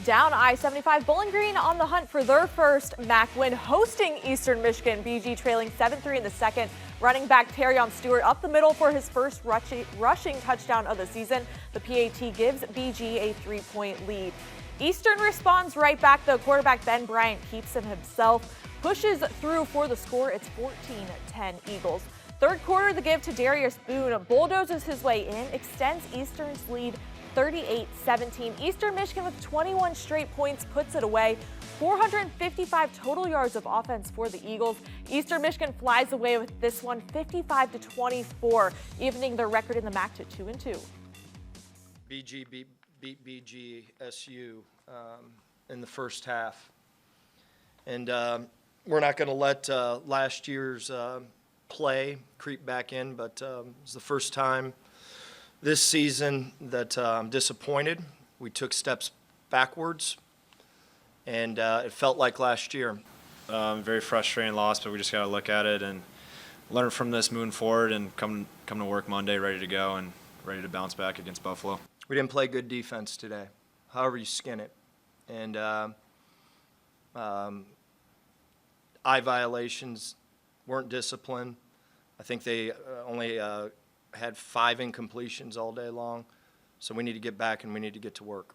down I-75. Bowling Green on the hunt for their first MAC win, hosting Eastern Michigan. BG trailing 7-3 in the second. Running back Terrion Stewart up the middle for his first rushing touchdown of the season. The PAT gives BG a 3-point lead. Eastern responds right back, though. Quarterback Ben Bryant keeps it himself, pushes through for the score. It's 14-10 Eagles. Third quarter, the give to Darius Boone bulldozes his way in, extends Eastern's lead 38-17. Eastern Michigan with 21 straight points puts it away. 455 total yards of offense for the Eagles. Eastern Michigan flies away with this one 55-24, evening their record in the MAC to 2-2. BG beat BCSN in the first half. And we're not going to let last year's play creep back in, but it's the first time this season that I'm disappointed. We took steps backwards, and it felt like last year. Very frustrating loss, but we just got to look at it and learn from this moving forward and come to work Monday ready to go and ready to bounce back against Buffalo. We didn't play good defense today, however you skin it. And eye violations, weren't disciplined. I think they only had 5 incompletions all day long. So we need to get back and we need to get to work.